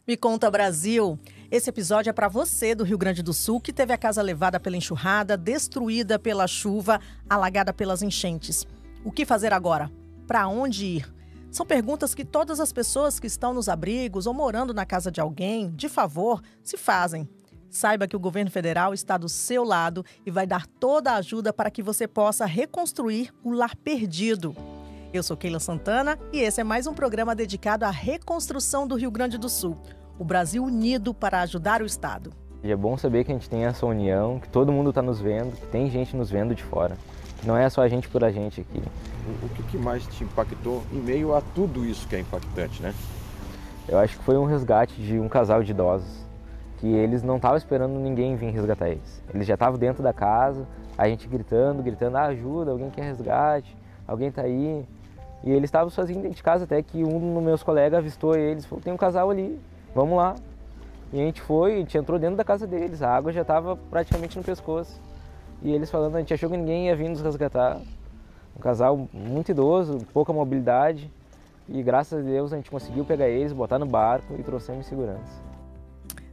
Me Conta Brasil, esse episódio é para você do Rio Grande do Sul que teve a casa levada pela enxurrada, destruída pela chuva, alagada pelas enchentes. O que fazer agora? Para onde ir? São perguntas que todas as pessoas que estão nos abrigos ou morando na casa de alguém, de favor, se fazem. Saiba que o governo federal está do seu lado e vai dar toda a ajuda para que você possa reconstruir o lar perdido. Eu sou Keila Santana e esse é mais um programa dedicado à reconstrução do Rio Grande do Sul. O Brasil unido para ajudar o Estado. É bom saber que a gente tem essa união, que todo mundo está nos vendo, que tem gente nos vendo de fora. Que não é só a gente por a gente aqui. O que mais te impactou em meio a tudo isso que é impactante, né? Eu acho que foi um resgate de um casal de idosos, que eles não estavam esperando ninguém vir resgatar eles. Eles já estavam dentro da casa, a gente gritando, ajuda, alguém quer resgate, alguém está aí. E eles estavam sozinhos dentro de casa, até que um dos meus colegas avistou eles, falou, tem um casal ali, vamos lá. E a gente entrou dentro da casa deles, a água já estava praticamente no pescoço. E eles falando, a gente achou que ninguém ia vir nos resgatar. Um casal muito idoso, pouca mobilidade. E graças a Deus a gente conseguiu pegar eles, botar no barco e trouxemos em segurança.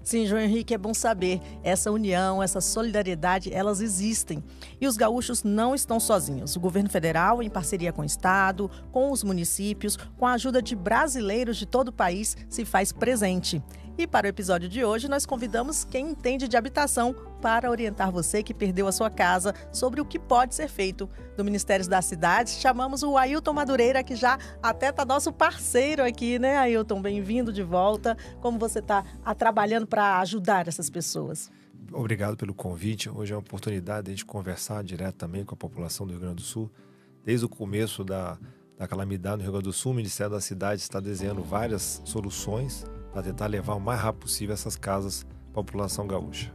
Sim, João Henrique, é bom saber. Essa união, essa solidariedade, elas existem. E os gaúchos não estão sozinhos. O governo federal, em parceria com o Estado, com os municípios, com a ajuda de brasileiros de todo o país, se faz presente. E para o episódio de hoje, nós convidamos quem entende de habitação para orientar você que perdeu a sua casa sobre o que pode ser feito. Do Ministério das Cidades, chamamos o Ailton Madureira, que já até está nosso parceiro aqui, né, Ailton? Bem-vindo de volta. Como você está trabalhando para ajudar essas pessoas? Obrigado pelo convite. Hoje é uma oportunidade de a gente conversar direto também com a população do Rio Grande do Sul. Desde o começo da calamidade no Rio Grande do Sul, o Ministério das Cidades está desenhando várias soluções para tentar levar o mais rápido possível essas casas à população gaúcha.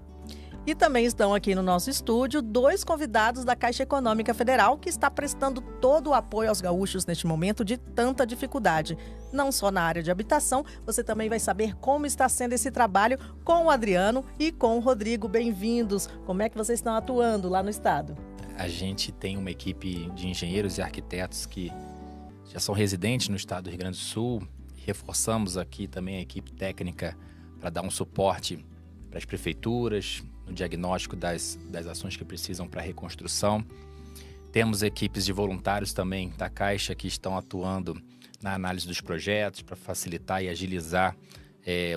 E também estão aqui no nosso estúdio 2 convidados da Caixa Econômica Federal que está prestando todo o apoio aos gaúchos neste momento de tanta dificuldade. Não só na área de habitação, você também vai saber como está sendo esse trabalho com o Adriano e com o Rodrigo. Bem-vindos! Como é que vocês estão atuando lá no estado? A gente tem uma equipe de engenheiros e arquitetos que já são residentes no estado do Rio Grande do Sul. Reforçamos aqui também a equipe técnica para dar um suporte para as prefeituras, no diagnóstico das ações que precisam para a reconstrução. Temos equipes de voluntários também da Caixa que estão atuando na análise dos projetos para facilitar e agilizar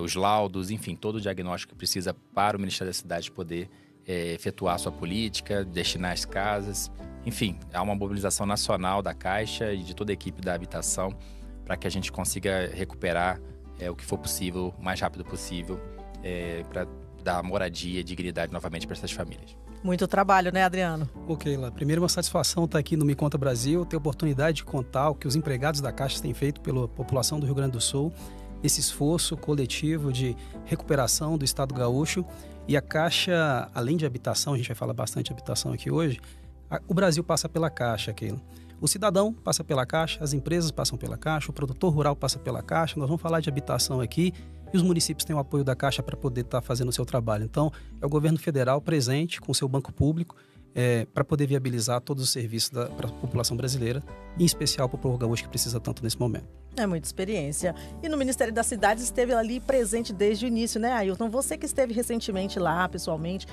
os laudos, enfim, todo o diagnóstico que precisa para o Ministério da Cidade poder efetuar a sua política, destinar as casas. Enfim, há uma mobilização nacional da Caixa e de toda a equipe da habitação para que a gente consiga recuperar o que for possível, o mais rápido possível, para dar moradia e dignidade novamente para essas famílias. Muito trabalho, né, Adriano? Ok, lá. Primeiro, uma satisfação estar aqui no Me Conta Brasil, ter a oportunidade de contar o que os empregados da Caixa têm feito pela população do Rio Grande do Sul, esse esforço coletivo de recuperação do Estado gaúcho. E a Caixa, além de habitação, a gente vai falar bastante de habitação aqui hoje, o Brasil passa pela Caixa, Keila. O cidadão passa pela Caixa, as empresas passam pela Caixa, o produtor rural passa pela Caixa, nós vamos falar de habitação aqui e os municípios têm o apoio da Caixa para poder estar fazendo o seu trabalho. Então, é o governo federal presente com o seu banco público para poder viabilizar todos os serviços para a população brasileira, em especial para o povo gaúcho que precisa tanto nesse momento. É muita experiência. E no Ministério das Cidades esteve ali presente desde o início, né, Ailton? Você que esteve recentemente lá, pessoalmente,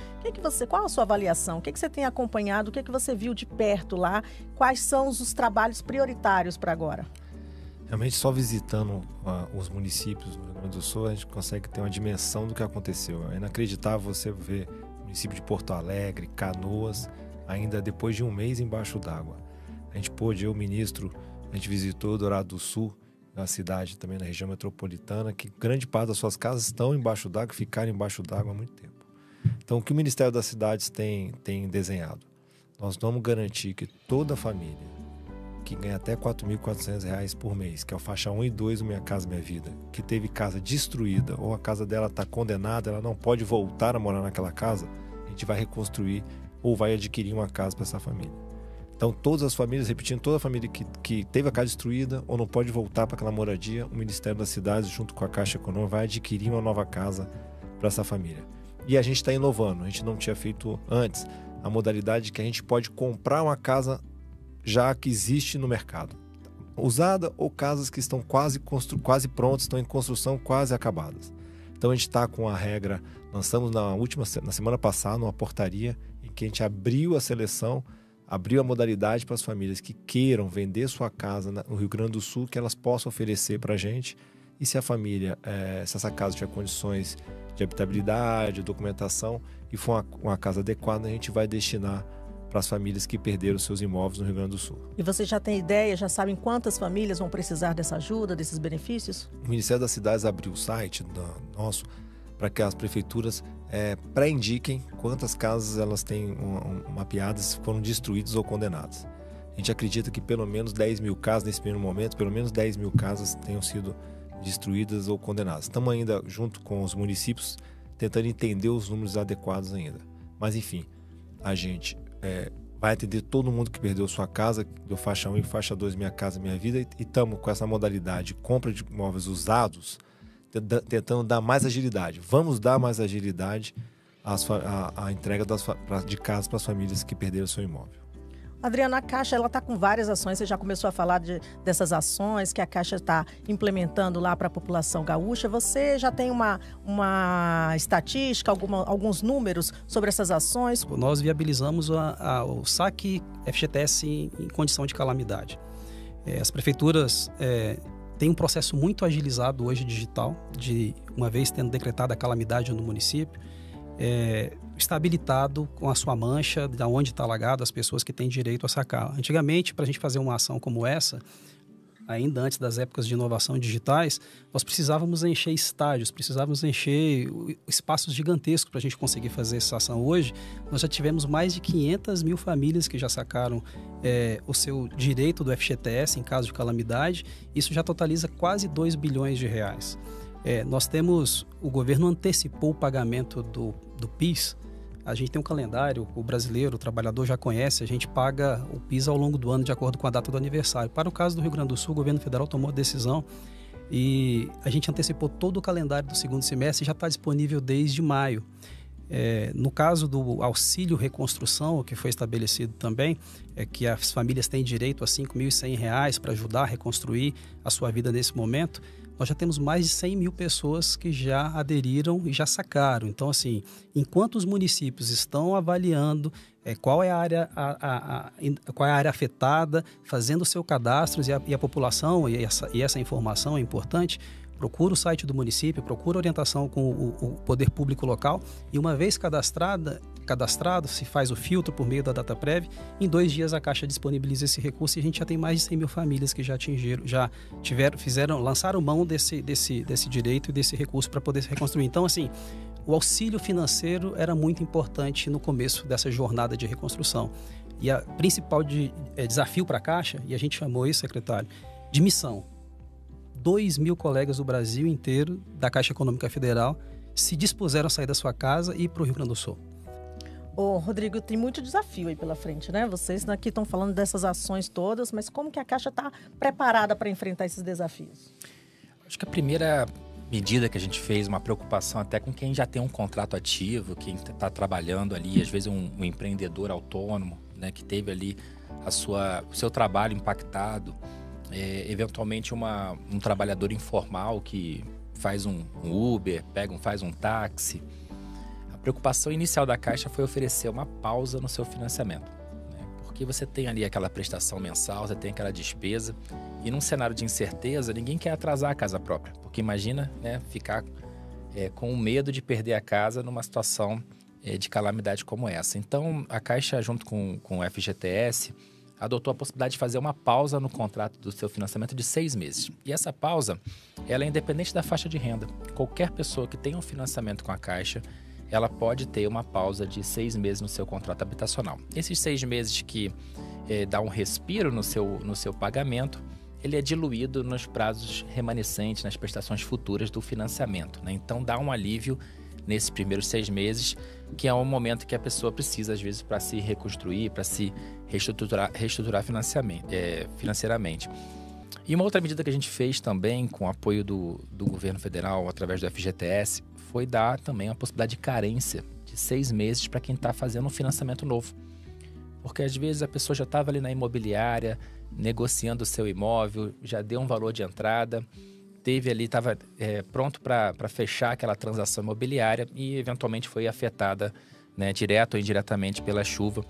qual a sua avaliação? O que você tem acompanhado? O que você viu de perto lá? Quais são os trabalhos prioritários para agora? Realmente, só visitando os municípios do Rio Grande do Sul, a gente consegue ter uma dimensão do que aconteceu. É inacreditável você ver o município de Porto Alegre, Canoas, ainda depois de um mês embaixo d'água. A gente pôde, eu, ministro, a gente visitou Dourado do Sul, uma cidade também na região metropolitana, que grande parte das suas casas estão embaixo d'água, ficaram embaixo d'água há muito tempo. Então, o que o Ministério das Cidades tem desenhado? Nós vamos garantir que toda família que ganha até R$ 4.400 por mês, que é o faixa 1 e 2 do Minha Casa Minha Vida, que teve casa destruída ou a casa dela está condenada, ela não pode voltar a morar naquela casa, a gente vai reconstruir ou vai adquirir uma casa para essa família. Então, todas as famílias, repetindo, toda a família que teve a casa destruída ou não pode voltar para aquela moradia, o Ministério das Cidades, junto com a Caixa Econômica, vai adquirir uma nova casa para essa família. E a gente está inovando, a gente não tinha feito antes a modalidade que a gente pode comprar uma casa já que existe no mercado. Usada ou casas que estão quase prontas, estão em construção, quase acabadas. Então a gente está com a regra, lançamos na semana passada uma portaria em que a gente abriu a seleção, abriu a modalidade para as famílias que queiram vender sua casa no Rio Grande do Sul, que elas possam oferecer para a gente. E se a família, se essa casa tiver condições de habitabilidade, documentação e for uma casa adequada, a gente vai destinar para as famílias que perderam seus imóveis no Rio Grande do Sul. E vocês já têm ideia, já sabem quantas famílias vão precisar dessa ajuda, desses benefícios? O Ministério das Cidades abriu o site nosso para que as prefeituras pré-indiquem quantas casas elas têm mapeadas, foram destruídas ou condenadas. A gente acredita que pelo menos 10 mil casas, nesse primeiro momento, pelo menos 10 mil casas tenham sido destruídas ou condenadas. Estamos ainda, junto com os municípios, tentando entender os números adequados ainda. Mas, enfim, a gente vai atender todo mundo que perdeu sua casa, do faixa 1 e faixa 2, Minha Casa Minha Vida, e estamos com essa modalidade de compra de imóveis usados, tentando dar mais agilidade. Vamos dar mais agilidade à entrega de casas para as famílias que perderam seu imóvel. Adriana, a Caixa está com várias ações, você já começou a falar dessas ações que a Caixa está implementando lá para a população gaúcha. Você já tem uma estatística, alguns números sobre essas ações? Nós viabilizamos o saque FGTS em condição de calamidade. As prefeituras têm um processo muito agilizado hoje digital, de uma vez tendo decretada a calamidade no município, está habilitado com a sua mancha, de onde está alagado, as pessoas que têm direito a sacar. Antigamente, para a gente fazer uma ação como essa, ainda antes das épocas de inovação digitais, nós precisávamos encher estádios, precisávamos encher espaços gigantescos para a gente conseguir fazer essa ação. Hoje, nós já tivemos mais de 500 mil famílias que já sacaram o seu direito do FGTS em caso de calamidade. Isso já totaliza quase 2 bilhões de reais. O governo antecipou o pagamento do PIS. A gente tem um calendário, o brasileiro, o trabalhador já conhece, a gente paga o PIS ao longo do ano de acordo com a data do aniversário. Para o caso do Rio Grande do Sul, o governo federal tomou a decisão e a gente antecipou todo o calendário do segundo semestre e já está disponível desde maio. No caso do auxílio reconstrução, o que foi estabelecido também, é que as famílias têm direito a R$ 5.100 para ajudar a reconstruir a sua vida nesse momento. Nós já temos mais de 100 mil pessoas que já aderiram e já sacaram. Então, assim, enquanto os municípios estão avaliando qual é a área afetada, fazendo o seu cadastro e a população, e essa informação é importante, procura o site do município, procura orientação com o poder público local e uma vez cadastrado, se faz o filtro por meio da DataPrev, em 2 dias a Caixa disponibiliza esse recurso e a gente já tem mais de 100 mil famílias que já lançaram mão desse direito e desse recurso para poder se reconstruir. Então, assim, o auxílio financeiro era muito importante no começo dessa jornada de reconstrução. E a principal desafio para a Caixa, e a gente chamou isso, secretário, de missão. 2 mil colegas do Brasil inteiro, da Caixa Econômica Federal, se dispuseram a sair da sua casa e ir para o Rio Grande do Sul. Rodrigo, tem muito desafio aí pela frente, né? Vocês aqui estão falando dessas ações todas, mas como que a Caixa está preparada para enfrentar esses desafios? Acho que a primeira medida que a gente fez, uma preocupação até com quem já tem um contrato ativo, quem está trabalhando ali, às vezes um empreendedor autônomo, né, que teve ali o seu trabalho impactado, eventualmente um trabalhador informal que faz um Uber, faz um táxi. A preocupação inicial da Caixa foi oferecer uma pausa no seu financiamento, né? Porque você tem ali aquela prestação mensal, você tem aquela despesa e num cenário de incerteza, ninguém quer atrasar a casa própria, porque imagina, né, ficar com o medo de perder a casa numa situação de calamidade como essa. Então, a Caixa, junto com o FGTS, adotou a possibilidade de fazer uma pausa no contrato do seu financiamento de 6 meses. E essa pausa, ela é independente da faixa de renda. Qualquer pessoa que tenha um financiamento com a Caixa, ela pode ter uma pausa de 6 meses no seu contrato habitacional. Esses 6 meses que dá um respiro no seu pagamento, ele é diluído nos prazos remanescentes, nas prestações futuras do financiamento, né? Então, dá um alívio nesses primeiros 6 meses, que é um momento que a pessoa precisa, às vezes, para se reconstruir, para se reestruturar financeiramente. E uma outra medida que a gente fez também, com o apoio do governo federal, através do FGTS, foi dar também a possibilidade de carência de 6 meses para quem está fazendo um financiamento novo. Porque às vezes a pessoa já estava ali na imobiliária, negociando o seu imóvel, já deu um valor de entrada, estava pronto para fechar aquela transação imobiliária e eventualmente foi afetada, né, direto ou indiretamente pela chuva.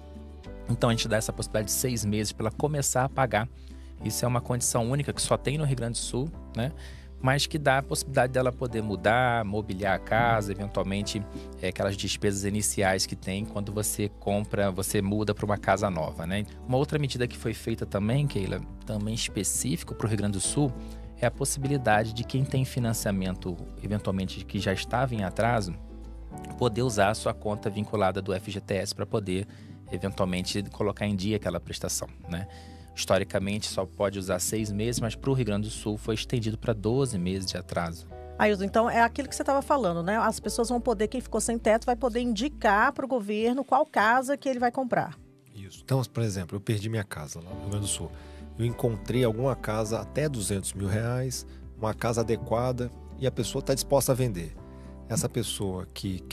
Então a gente dá essa possibilidade de 6 meses para ela começar a pagar. Isso é uma condição única que só tem no Rio Grande do Sul, né? Mas que dá a possibilidade dela poder mudar, mobiliar a casa, eventualmente aquelas despesas iniciais que tem quando você compra, você muda para uma casa nova, né? Uma outra medida que foi feita também, Keila, também específico para o Rio Grande do Sul, é a possibilidade de quem tem financiamento, eventualmente que já estava em atraso, poder usar a sua conta vinculada do FGTS para poder, eventualmente, colocar em dia aquela prestação, né? Historicamente, só pode usar 6 meses, mas para o Rio Grande do Sul foi estendido para 12 meses de atraso. Ailton, então é aquilo que você estava falando, né? As pessoas vão poder, quem ficou sem teto, vai poder indicar para o governo qual casa que ele vai comprar. Isso. Então, por exemplo, eu perdi minha casa lá no Rio Grande do Sul. Eu encontrei alguma casa até R$200 mil, uma casa adequada e a pessoa está disposta a vender. Essa pessoa que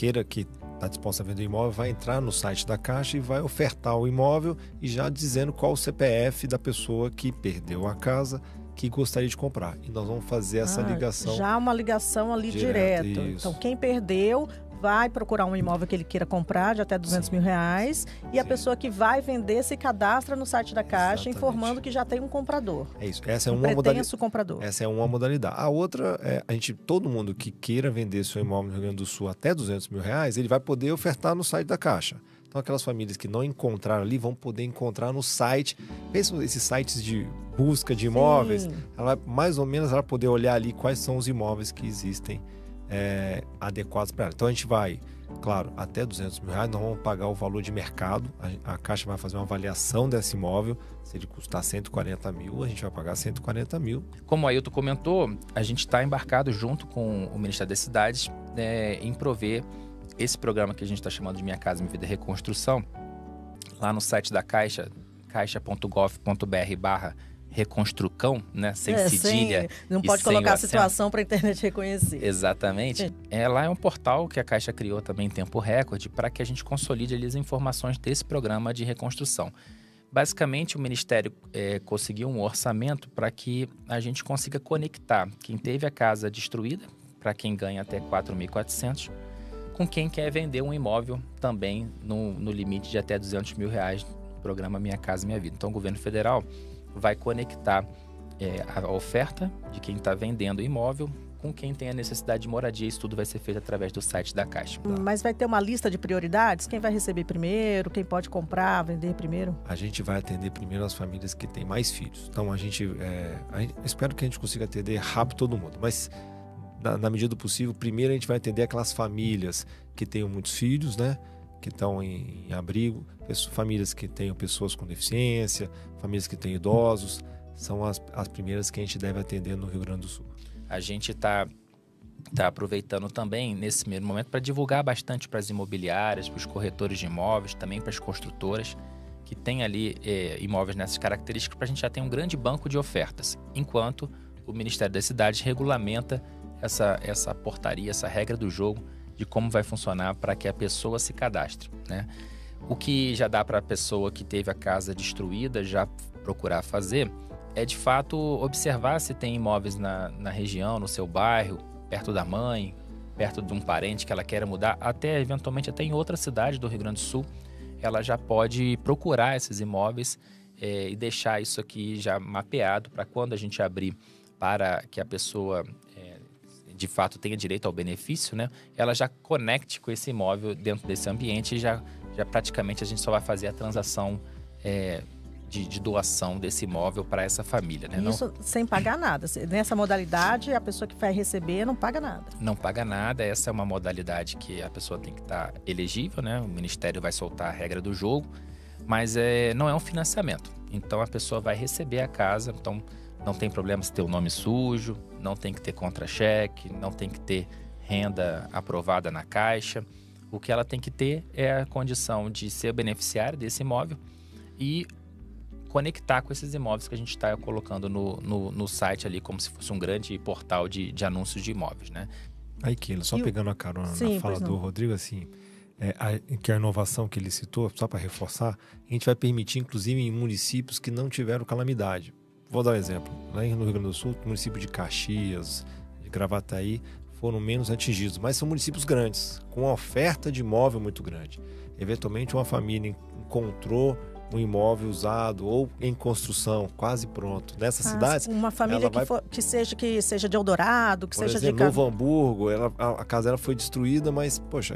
está disposta a vender o imóvel vai entrar no site da Caixa e vai ofertar o imóvel e já dizendo qual o CPF da pessoa que perdeu a casa, que gostaria de comprar. E nós vamos fazer essa ligação. Já uma ligação ali direto. Então, quem perdeu vai procurar um imóvel que ele queira comprar de até R$200 mil e a pessoa que vai vender se cadastra no site da Caixa, informando que já tem um comprador. É isso. Essa é uma modalidade. Comprador. Essa é uma modalidade. A outra é todo mundo que queira vender seu imóvel no Rio Grande do Sul até R$200 mil, ele vai poder ofertar no site da Caixa. Então, aquelas famílias que não encontraram ali vão poder encontrar no site. Mesmo esses sites de busca de imóveis, mais ou menos ela vai poder olhar ali quais são os imóveis que existem adequados para ela. Então a gente vai, claro, até R$200 mil, nós vamos pagar o valor de mercado, a Caixa vai fazer uma avaliação desse imóvel, se ele custar 140 mil, a gente vai pagar 140 mil. Como o Ailton comentou, a gente está embarcado junto com o Ministério das Cidades em prover esse programa que a gente está chamando de Minha Casa Minha Vida Reconstrução, lá no site da Caixa, caixa.gov.br/reconstrucão, né? Sem cedilha. Não pode colocar a situação para a internet reconhecer. Exatamente. Lá é um portal que a Caixa criou também em tempo recorde para que a gente consolide ali as informações desse programa de reconstrução. Basicamente, o Ministério conseguiu um orçamento para que a gente consiga conectar quem teve a casa destruída, para quem ganha até 4.400, com quem quer vender um imóvel também no limite de até R$200 mil no programa Minha Casa Minha Vida. Então, o governo federal vai conectar a oferta de quem está vendendo o imóvel com quem tem a necessidade de moradia. Isso tudo vai ser feito através do site da Caixa. Mas vai ter uma lista de prioridades? Quem vai receber primeiro? Quem pode comprar, vender primeiro? A gente vai atender primeiro as famílias que têm mais filhos. Então, a gente espero que a gente consiga atender rápido todo mundo. Mas, na medida do possível, primeiro a gente vai atender aquelas famílias que tenham muitos filhos, né? Que estão em abrigo, famílias que tenham pessoas com deficiência, famílias que têm idosos, são as primeiras que a gente deve atender no Rio Grande do Sul. A gente está aproveitando também, nesse primeiro momento, para divulgar bastante para as imobiliárias, para os corretores de imóveis, também para as construtoras, que têm ali imóveis nessas características, para a gente já ter um grande banco de ofertas, enquanto o Ministério das Cidades regulamenta essa portaria, essa regra do jogo, de como vai funcionar para que a pessoa se cadastre, né? O que já dá para a pessoa que teve a casa destruída já procurar fazer é, de fato, observar se tem imóveis na região, no seu bairro, perto da mãe, perto de um parente que ela queira mudar, eventualmente até em outra cidade do Rio Grande do Sul, ela já pode procurar esses imóveis e deixar isso aqui já mapeado para quando a gente abrir para que a pessoa de fato tenha direito ao benefício, né? Ela já conecte com esse imóvel dentro desse ambiente e já praticamente a gente só vai fazer a transação de doação desse imóvel para essa família, né? Isso sem pagar nada. Nessa modalidade, a pessoa que vai receber não paga nada. Não paga nada. Essa é uma modalidade que a pessoa tem que estar elegível, né? O Ministério vai soltar a regra do jogo, mas não é um financiamento. Então, a pessoa vai receber a casa, então não tem problema se ter o nome sujo, não tem que ter contra-cheque, não tem que ter renda aprovada na Caixa. O que ela tem que ter é a condição de ser beneficiária desse imóvel e conectar com esses imóveis que a gente está colocando no site ali, como se fosse um grande portal de anúncios de imóveis, né? Aí, Keila, só pegando a carona na fala do Rodrigo, assim, que a inovação que ele citou, só para reforçar, a gente vai permitir, inclusive, em municípios que não tiveram calamidade. Vou dar um exemplo. Lá no Rio Grande do Sul, o município de Caxias, de Gravataí, foram menos atingidos, mas são municípios grandes, com uma oferta de imóvel muito grande. Eventualmente, uma família encontrou um imóvel usado ou em construção, quase pronto. Nessas cidades... Uma família que seja de Eldorado, que seja exemplo, de... Novo Hamburgo, a casa dela foi destruída, mas, poxa,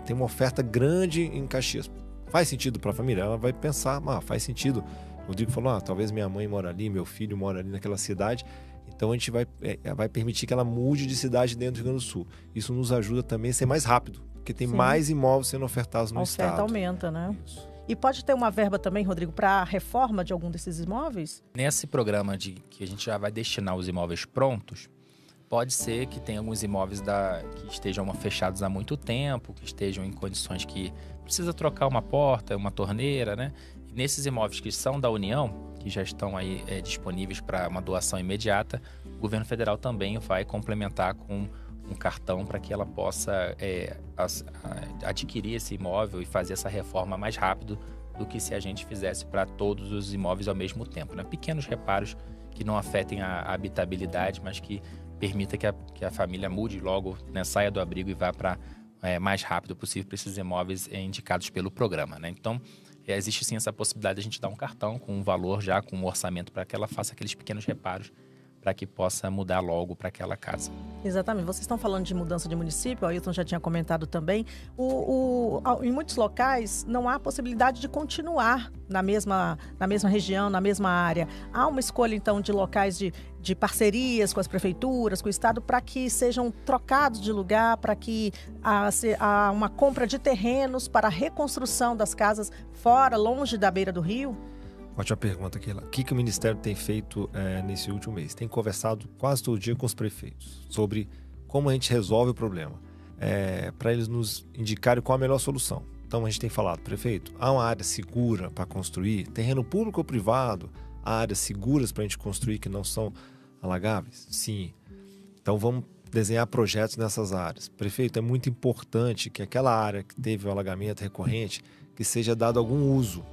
tem uma oferta grande em Caxias. Faz sentido para a família? Ela vai pensar, faz sentido. O Rodrigo falou, talvez minha mãe mora ali, meu filho mora ali naquela cidade. Então, a gente vai permitir que ela mude de cidade dentro do Rio Grande do Sul. Isso nos ajuda também a ser mais rápido, porque tem mais imóveis sendo ofertados no estado. A oferta aumenta, né? Isso. E pode ter uma verba também, Rodrigo, para a reforma de algum desses imóveis? Nesse programa que a gente já vai destinar os imóveis prontos, pode ser que tenha alguns imóveis que estejam fechados há muito tempo, que estejam em condições que precisa trocar uma porta, uma torneira, né? E nesses imóveis que são da União, que já estão aí disponíveis para uma doação imediata, o governo federal também vai complementar com um cartão para que ela possa adquirir esse imóvel e fazer essa reforma mais rápido do que se a gente fizesse para todos os imóveis ao mesmo tempo, né? Pequenos reparos que não afetem a habitabilidade, mas que permita que a família mude logo, né? Saia do abrigo e vá para mais rápido possível para esses imóveis indicados pelo programa, né? Então, existe sim essa possibilidade de a gente dar um cartão com um valor já, com um orçamento para que ela faça aqueles pequenos reparos para que possa mudar logo para aquela casa. Exatamente. Vocês estão falando de mudança de município, o Ailton já tinha comentado também. Em muitos locais não há possibilidade de continuar na mesma região, na mesma área. Há uma escolha, então, de locais de parcerias com as prefeituras, com o Estado, para que sejam trocados de lugar, para que há uma compra de terrenos para a reconstrução das casas fora, longe da beira do rio? Ótima pergunta, Keila. O que o Ministério tem feito nesse último mês? Tem conversado quase todo dia com os prefeitos sobre como a gente resolve o problema, para eles nos indicarem qual a melhor solução. Então a gente tem falado, prefeito, há uma área segura para construir, terreno público ou privado, há áreas seguras para a gente construir que não são alagáveis? Sim. Então vamos desenhar projetos nessas áreas. Prefeito, é muito importante que aquela área que teve o alagamento recorrente, que seja dado algum uso.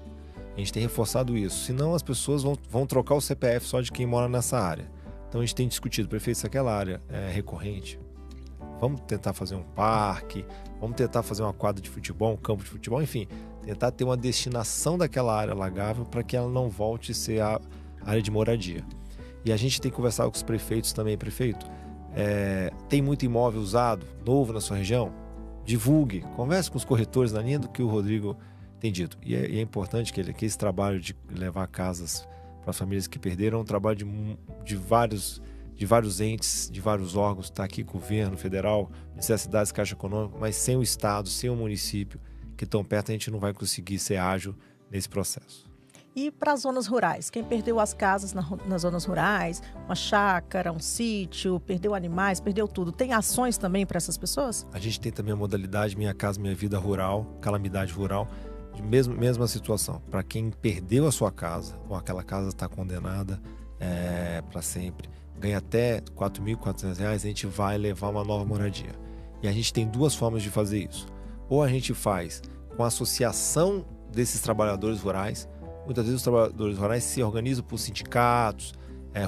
A gente tem reforçado isso, senão as pessoas vão trocar o CPF só de quem mora nessa área. Então a gente tem discutido, prefeito, se aquela área é recorrente, vamos tentar fazer um parque, vamos tentar fazer uma quadra de futebol, um campo de futebol, enfim, tentar ter uma destinação daquela área alagável para que ela não volte a ser a área de moradia. E a gente tem conversado com os prefeitos também, prefeito, tem muito imóvel usado, novo na sua região? Divulgue, converse com os corretores na linha do que o Rodrigo tem dito. E é importante que esse trabalho de levar casas para as famílias que perderam é um trabalho de vários entes, de vários órgãos. Está aqui governo federal, Ministério das Cidades, Caixa Econômica, mas sem o Estado, sem o município que estão perto, a gente não vai conseguir ser ágil nesse processo. E para as zonas rurais? Quem perdeu as casas nas zonas rurais, uma chácara, um sítio, perdeu animais, perdeu tudo. Tem ações também para essas pessoas? A gente tem também a modalidade Minha Casa Minha Vida Rural, calamidade rural, mesma situação. Para quem perdeu a sua casa, ou aquela casa está condenada para sempre, ganha até R$ 4.400, a gente vai levar uma nova moradia. E a gente tem duas formas de fazer isso. Ou a gente faz com a associação desses trabalhadores rurais. Muitas vezes os trabalhadores rurais se organizam por sindicatos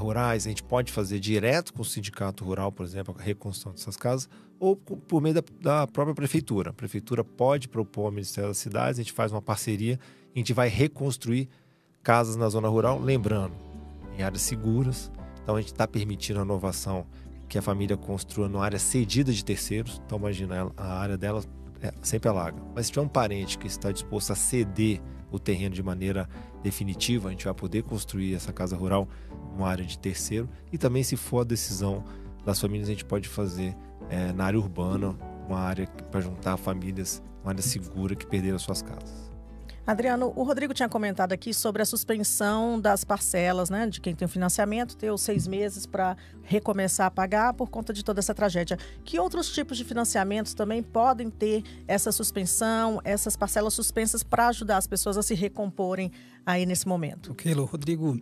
rurais. A gente pode fazer direto com o sindicato rural, por exemplo, a reconstrução dessas casas, ou por meio da própria prefeitura. A prefeitura pode propor ao Ministério das Cidades, a gente faz uma parceria, a gente vai reconstruir casas na zona rural, lembrando, em áreas seguras. Então a gente está permitindo a inovação que a família construa numa área cedida de terceiros. Então imagina, a área dela sempre alaga. Mas se tiver um parente que está disposto a ceder o terreno de maneira definitiva, a gente vai poder construir essa casa rural numa área de terceiro. E também, se for a decisão das famílias, a gente pode fazer na área urbana, uma área para juntar famílias, uma área segura que perderam suas casas. Adriano, o Rodrigo tinha comentado aqui sobre a suspensão das parcelas, né? De quem tem o financiamento, ter os 6 meses para recomeçar a pagar por conta de toda essa tragédia. Que outros tipos de financiamentos também podem ter essa suspensão, essas parcelas suspensas para ajudar as pessoas a se recomporem aí nesse momento? Ok, o Rodrigo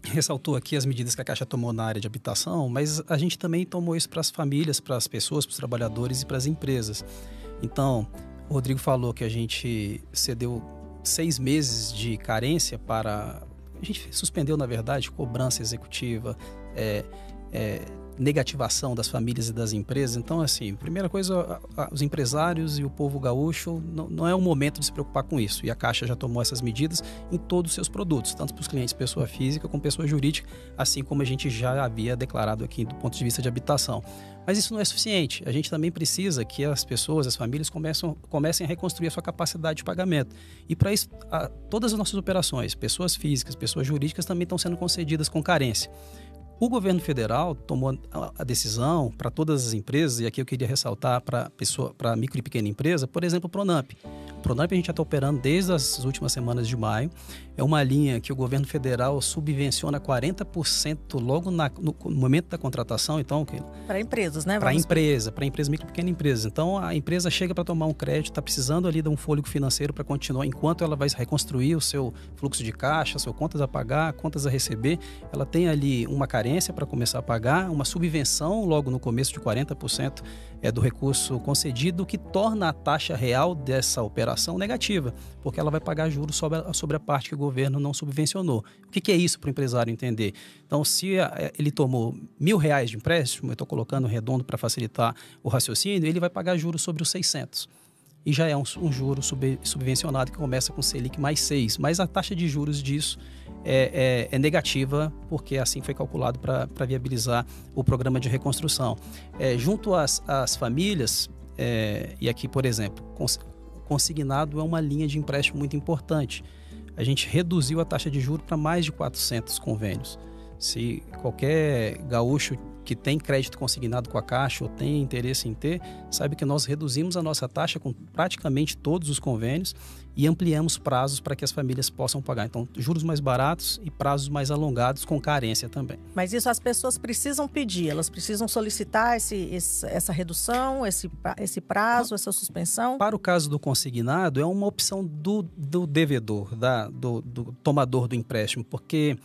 ressaltou aqui as medidas que a Caixa tomou na área de habitação, mas a gente também tomou isso para as famílias, para as pessoas, para os trabalhadores e para as empresas. Então, O Rodrigo falou que a gente cedeu 6 meses de carência para... A gente suspendeu, na verdade, cobrança executiva, negativação das famílias e das empresas. Então, assim, primeira coisa, os empresários e o povo gaúcho, não é o momento de se preocupar com isso. E a Caixa já tomou essas medidas em todos os seus produtos, tanto para os clientes pessoa física como pessoa jurídica, assim como a gente já havia declarado aqui do ponto de vista de habitação. Mas isso não é suficiente. A gente também precisa que as pessoas, as famílias comecem a reconstruir a sua capacidade de pagamento. E para isso, todas as nossas operações, pessoas físicas, pessoas jurídicas, também estão sendo concedidas com carência. O governo federal tomou a decisão para todas as empresas, e aqui eu queria ressaltar para micro e pequena empresa, por exemplo, o Pronamp. O Pronamp a gente já está operando desde as últimas semanas de maio. É uma linha que o governo federal subvenciona 40% logo no momento da contratação. Então, para empresas, né? Para empresa, micro e pequena empresa. Então, a empresa chega para tomar um crédito, está precisando ali de um fôlego financeiro para continuar, enquanto ela vai reconstruir o seu fluxo de caixa, suas contas a pagar, contas a receber. Ela tem ali uma carência para começar a pagar, uma subvenção logo no começo de 40% do recurso concedido, o que torna a taxa real dessa operação negativa, porque ela vai pagar juros sobre a parte que o governo não subvencionou. O que é isso para o empresário entender? Então, se ele tomou R$1.000 de empréstimo, eu estou colocando redondo para facilitar o raciocínio, ele vai pagar juros sobre os 600. E já é um juro subvencionado que começa com Selic mais 6. Mas a taxa de juros disso é negativa, porque assim foi calculado para viabilizar o programa de reconstrução. Junto às famílias, e aqui, por exemplo, consignado é uma linha de empréstimo muito importante. A gente reduziu a taxa de juros para mais de 400 convênios. Se qualquer gaúcho que tem crédito consignado com a Caixa ou tem interesse em ter, sabe que nós reduzimos a nossa taxa com praticamente todos os convênios e ampliamos prazos para que as famílias possam pagar. Então, juros mais baratos e prazos mais alongados com carência também. Mas isso as pessoas precisam pedir, elas precisam solicitar essa redução, esse prazo, essa suspensão? Para o caso do consignado, é uma opção do devedor, do tomador do empréstimo, porque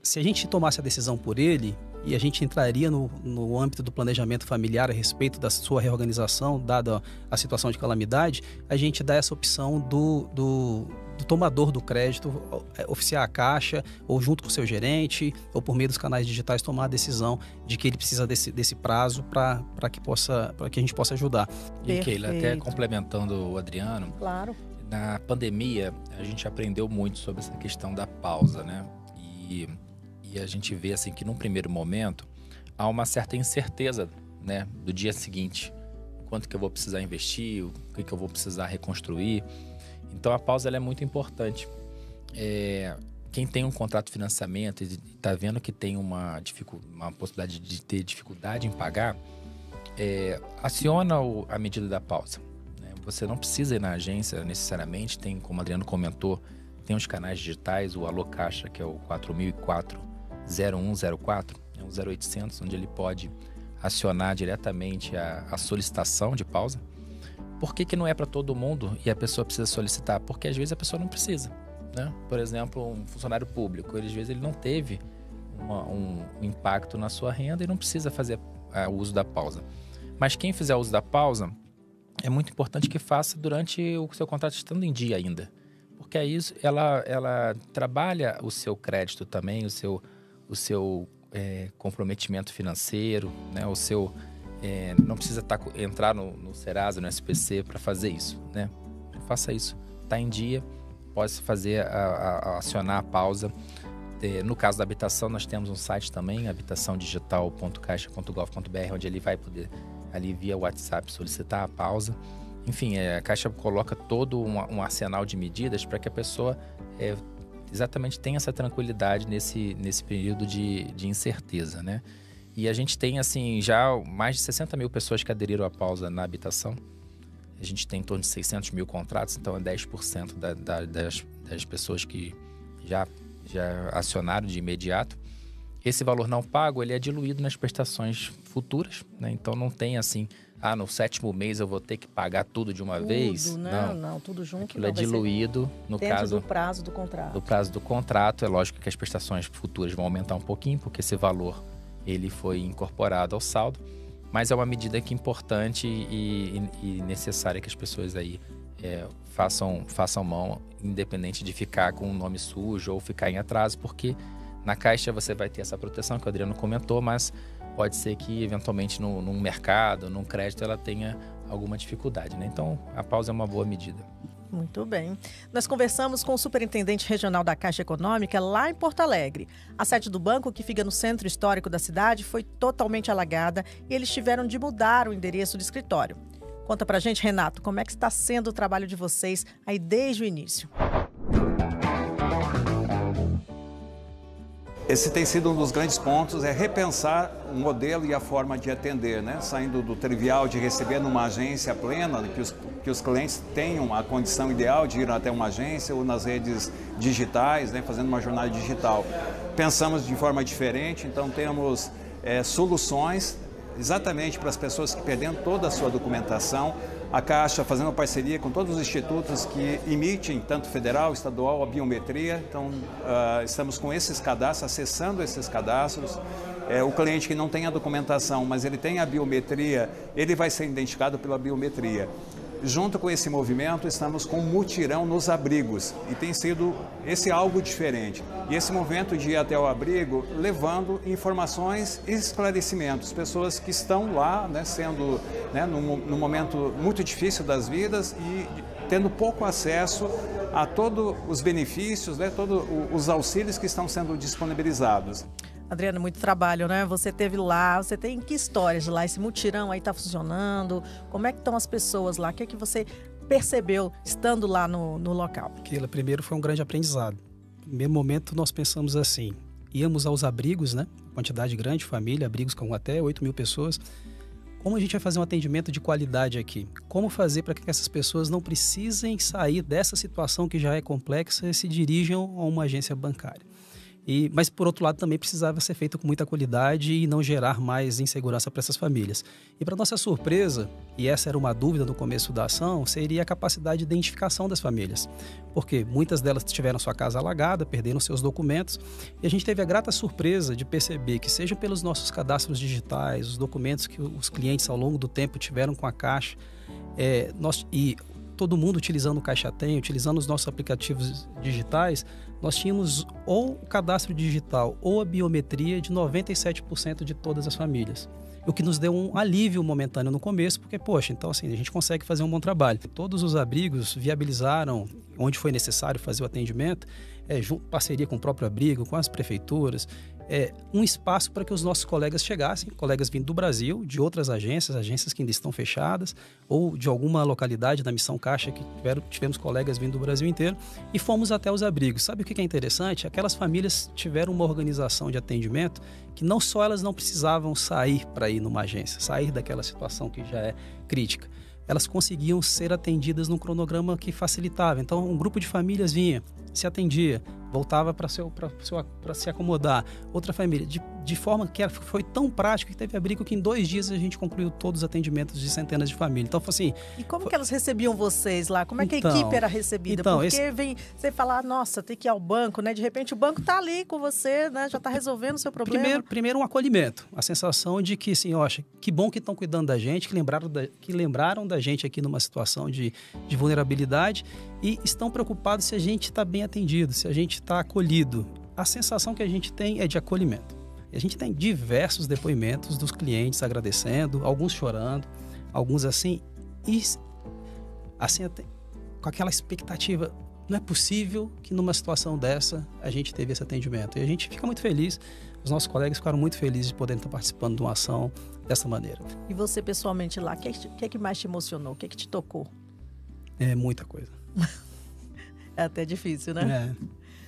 se a gente tomasse a decisão por ele, e a gente entraria no âmbito do planejamento familiar a respeito da sua reorganização, dada a situação de calamidade, a gente dá essa opção do tomador do crédito oficiar a Caixa, ou junto com o seu gerente, ou por meio dos canais digitais tomar a decisão de que ele precisa desse prazo para que a gente possa ajudar. E Keila, até complementando o Adriano, claro. Na pandemia a gente aprendeu muito sobre essa questão da pausa, né? E a gente vê assim que num primeiro momento há uma certa incerteza, né, do dia seguinte. Quanto que eu vou precisar investir, o que eu vou precisar reconstruir. Então a pausa ela é muito importante. Quem tem um contrato de financiamento e está vendo que tem uma possibilidade de ter dificuldade em pagar, aciona a medida da pausa. Né? Você não precisa ir na agência necessariamente, tem, como o Adriano comentou, tem os canais digitais, o Alô Caixa, que é o 4004-0104, é um 0800, onde ele pode acionar diretamente a solicitação de pausa. Por que não é para todo mundo e a pessoa precisa solicitar? Porque às vezes a pessoa não precisa, né? Por exemplo, um funcionário público, às vezes ele não teve um impacto na sua renda e não precisa fazer o uso da pausa. Mas quem fizer uso da pausa, é muito importante que faça durante o seu contrato estando em dia ainda. Porque aí ela trabalha o seu crédito também, o seu comprometimento financeiro, né? Não precisa entrar no Serasa, no SPC para fazer isso, né? Faça isso. Está em dia, pode fazer acionar a pausa. No caso da habitação, nós temos um site também, habitaçãodigital.caixa.gov.br, onde ele vai poder, ali via WhatsApp, solicitar a pausa. Enfim, a Caixa coloca todo um arsenal de medidas para que a pessoa exatamente tenha essa tranquilidade nesse período de incerteza, né? E a gente tem, assim, já mais de 60 mil pessoas que aderiram à pausa na habitação. A gente tem em torno de 600 mil contratos, então é 10% das pessoas que já acionaram de imediato. Esse valor não pago, ele é diluído nas prestações futuras, né? Então não tem assim, no 7º mês eu vou ter que pagar tudo de uma vez. Não, tudo junto. Aquilo é diluído no caso do prazo do contrato. Do prazo do contrato. É lógico que as prestações futuras vão aumentar um pouquinho, porque esse valor ele foi incorporado ao saldo. mas é uma medida que é importante e necessária que as pessoas aí façam mão, independente de ficar com o nome sujo ou ficar em atraso, porque na Caixa você vai ter essa proteção que o Adriano comentou, mas pode ser que eventualmente num mercado, num crédito, ela tenha alguma dificuldade, né? Então a pausa é uma boa medida. Muito bem. Nós conversamos com o superintendente regional da Caixa Econômica lá em Porto Alegre. A sede do banco, que fica no centro histórico da cidade, foi totalmente alagada e eles tiveram de mudar o endereço do escritório. Conta pra gente, Renato, como é que está sendo o trabalho de vocês aí desde o início? Esse tem sido um dos grandes pontos, é repensar o modelo e a forma de atender, né? Saindo do trivial de receber numa agência plena, que os clientes tenham a condição ideal de ir até uma agência ou nas redes digitais, né? Fazendo uma jornada digital. Pensamos de forma diferente, então temos soluções exatamente para as pessoas que perderam toda a sua documentação. A Caixa fazendo uma parceria com todos os institutos que emitem, tanto federal, estadual, a biometria. Então, estamos com esses cadastros, acessando esses cadastros. O cliente que não tem a documentação, mas ele tem a biometria, ele vai ser identificado pela biometria. Junto com esse movimento, estamos com um mutirão nos abrigos e tem sido esse algo diferente. E esse movimento de ir até o abrigo, levando informações e esclarecimentos. Pessoas que estão lá, né, sendo, né, num momento muito difícil das vidas e tendo pouco acesso a todos os benefícios, né, todos os auxílios que estão sendo disponibilizados. Adriano, muito trabalho, né? Você esteve lá, você tem que histórias de lá? Esse mutirão aí está funcionando? Como é que estão as pessoas lá? O que é que você percebeu estando lá no local? Keila, primeiro foi um grande aprendizado. No primeiro momento nós pensamos assim, íamos aos abrigos, né? Quantidade grande, família, abrigos com até 8.000 pessoas. Como a gente vai fazer um atendimento de qualidade aqui? Como fazer para que essas pessoas não precisem sair dessa situação que já é complexa e se dirijam a uma agência bancária? Mas, por outro lado, também precisava ser feito com muita qualidade e não gerar mais insegurança para essas famílias. E, para nossa surpresa, e essa era uma dúvida no começo da ação, seria a capacidade de identificação das famílias. Porque muitas delas tiveram sua casa alagada, perderam seus documentos, e a gente teve a grata surpresa de perceber que, seja pelos nossos cadastros digitais, os documentos que os clientes ao longo do tempo tiveram com a Caixa, todo mundo utilizando o Caixa Tem, utilizando os nossos aplicativos digitais, nós tínhamos ou o cadastro digital ou a biometria de 97% de todas as famílias. O que nos deu um alívio momentâneo no começo, porque, poxa, então assim, a gente consegue fazer um bom trabalho. Todos os abrigos viabilizaram, onde foi necessário fazer o atendimento, parceria com o próprio abrigo, com as prefeituras, um espaço para que os nossos colegas chegassem, colegas vindo do Brasil, de outras agências que ainda estão fechadas, ou de alguma localidade da Missão Caixa que tivemos colegas vindo do Brasil inteiro, e fomos até os abrigos. Sabe o que é interessante? Aquelas famílias tiveram uma organização de atendimento que não só elas não precisavam sair para ir numa agência, sair daquela situação que já é crítica, elas conseguiam ser atendidas num cronograma que facilitava. Então, um grupo de famílias vinha, se atendia, voltava para se acomodar. Outra família, de forma que foi tão prático que teve abrigo que em 2 dias a gente concluiu todos os atendimentos de centenas de famílias. Então, foi assim... E como que elas recebiam vocês lá? Como é que a equipe era recebida? Porque vem você falar, nossa, tem que ir ao banco, né? De repente o banco está ali com você, né? Já está resolvendo o seu problema. Primeiro um acolhimento. A sensação de que, assim, que bom que estão cuidando da gente, que lembraram da gente aqui numa situação de vulnerabilidade e estão preocupados se a gente está bem atendido, se a gente está acolhido. A sensação que a gente tem é de acolhimento. E a gente tem diversos depoimentos dos clientes agradecendo, alguns chorando, alguns assim, e assim com aquela expectativa, não é possível que numa situação dessa a gente teve esse atendimento. E a gente fica muito feliz, os nossos colegas ficaram muito felizes de poderem estar participando de uma ação dessa maneira. E você pessoalmente lá, o que é que mais te emocionou? O que é que te tocou? É muita coisa. É até difícil, né?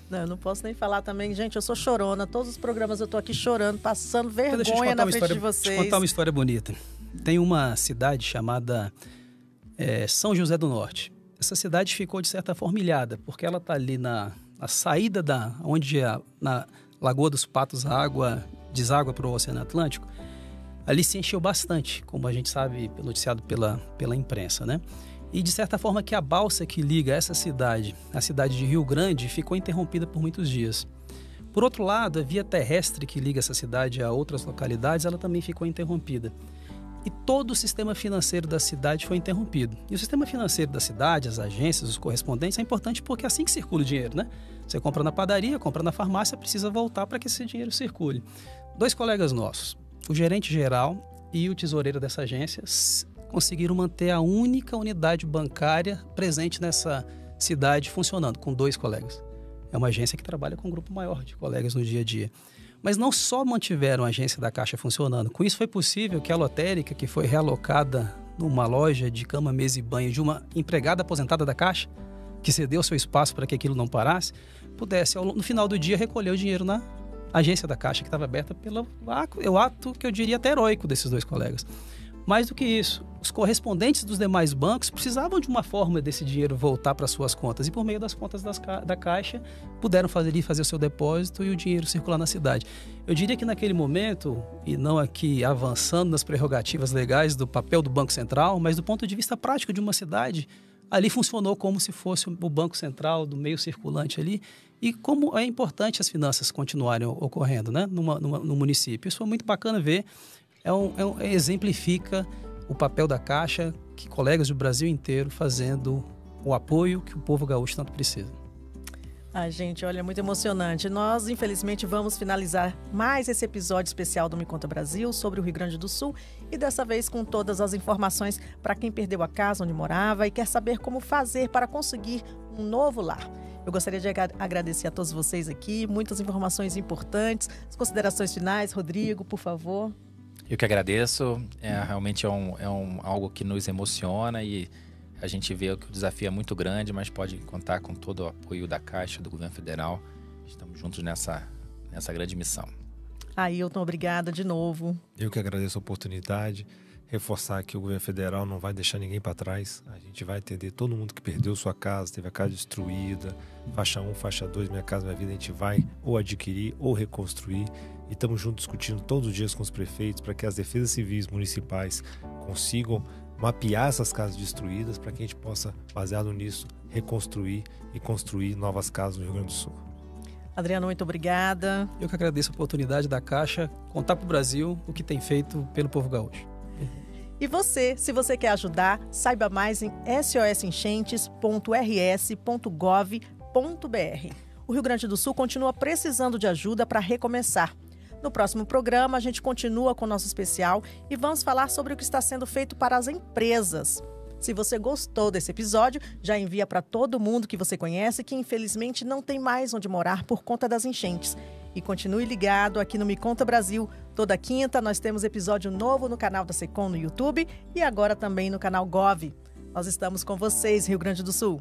Não, eu não posso nem falar também. Gente, eu sou chorona. Todos os programas eu tô aqui chorando, passando vergonha na frente de vocês. Deixa eu contar uma história bonita. Tem uma cidade chamada São José do Norte. Essa cidade ficou, de certa forma, ilhada, porque ela está ali na saída onde na Lagoa dos Patos a água deságua para o Oceano Atlântico. Ali se encheu bastante, como a gente sabe, noticiado pela imprensa, né? E, de certa forma, que a balsa que liga essa cidade, a cidade de Rio Grande, ficou interrompida por muitos dias. Por outro lado, a via terrestre que liga essa cidade a outras localidades, ela também ficou interrompida. e todo o sistema financeiro da cidade foi interrompido. E o sistema financeiro da cidade, as agências, os correspondentes, é importante porque é assim que circula o dinheiro, né? Você compra na padaria, compra na farmácia, precisa voltar para que esse dinheiro circule. 2 colegas nossos, o gerente geral e o tesoureiro dessa agência, conseguiram manter a única unidade bancária presente nessa cidade funcionando, com 2 colegas. É uma agência que trabalha com um grupo maior de colegas no dia a dia. Mas não só mantiveram a agência da Caixa funcionando. Com isso foi possível que a lotérica, que foi realocada numa loja de cama, mesa e banho de uma empregada aposentada da Caixa, que cedeu seu espaço para que aquilo não parasse, pudesse, no final do dia, recolher o dinheiro na agência da Caixa, que estava aberta pelo ato que eu diria até heróico desses 2 colegas. Mais do que isso, os correspondentes dos demais bancos precisavam de uma forma desse dinheiro voltar para suas contas e por meio das contas da Caixa puderam fazer o seu depósito e o dinheiro circular na cidade. Eu diria que naquele momento, e não aqui avançando nas prerrogativas legais do papel do Banco Central, mas do ponto de vista prático de uma cidade, ali funcionou como se fosse o Banco Central do meio circulante ali e como é importante as finanças continuarem ocorrendo, né, no município. Isso foi muito bacana ver. Exemplifica o papel da Caixa, que colegas do Brasil inteiro fazendo o apoio que o povo gaúcho tanto precisa. Gente, olha, muito emocionante. Nós, infelizmente, vamos finalizar mais esse episódio especial do Me Conta Brasil sobre o Rio Grande do Sul e dessa vez com todas as informações para quem perdeu a casa onde morava e quer saber como fazer para conseguir um novo lar. Eu gostaria de agradecer a todos vocês aqui, muitas informações importantes. As considerações finais, Rodrigo, por favor. Eu que agradeço, realmente algo que nos emociona e a gente vê que o desafio é muito grande, mas pode contar com todo o apoio da Caixa, do Governo Federal. Estamos juntos nessa grande missão. Ailton, obrigada de novo. Eu que agradeço a oportunidade, reforçar que o Governo Federal não vai deixar ninguém para trás. A gente vai atender todo mundo que perdeu sua casa, teve a casa destruída, faixa 1, faixa 2, Minha Casa Minha Vida, a gente vai ou adquirir ou reconstruir. E estamos juntos discutindo todos os dias com os prefeitos para que as defesas civis municipais consigam mapear essas casas destruídas para que a gente possa, baseado nisso, reconstruir e construir novas casas no Rio Grande do Sul. Adriano, muito obrigada. Eu que agradeço a oportunidade da Caixa contar para o Brasil o que tem feito pelo povo gaúcho. E você, se você quer ajudar, saiba mais em sosenchentes.rs.gov.br. O Rio Grande do Sul continua precisando de ajuda para recomeçar. No próximo programa, a gente continua com o nosso especial e vamos falar sobre o que está sendo feito para as empresas. Se você gostou desse episódio, já envia para todo mundo que você conhece que infelizmente não tem mais onde morar por conta das enchentes. E continue ligado aqui no Me Conta Brasil. Toda quinta nós temos episódio novo no canal da Secom no YouTube e agora também no canal Gov. Nós estamos com vocês, Rio Grande do Sul.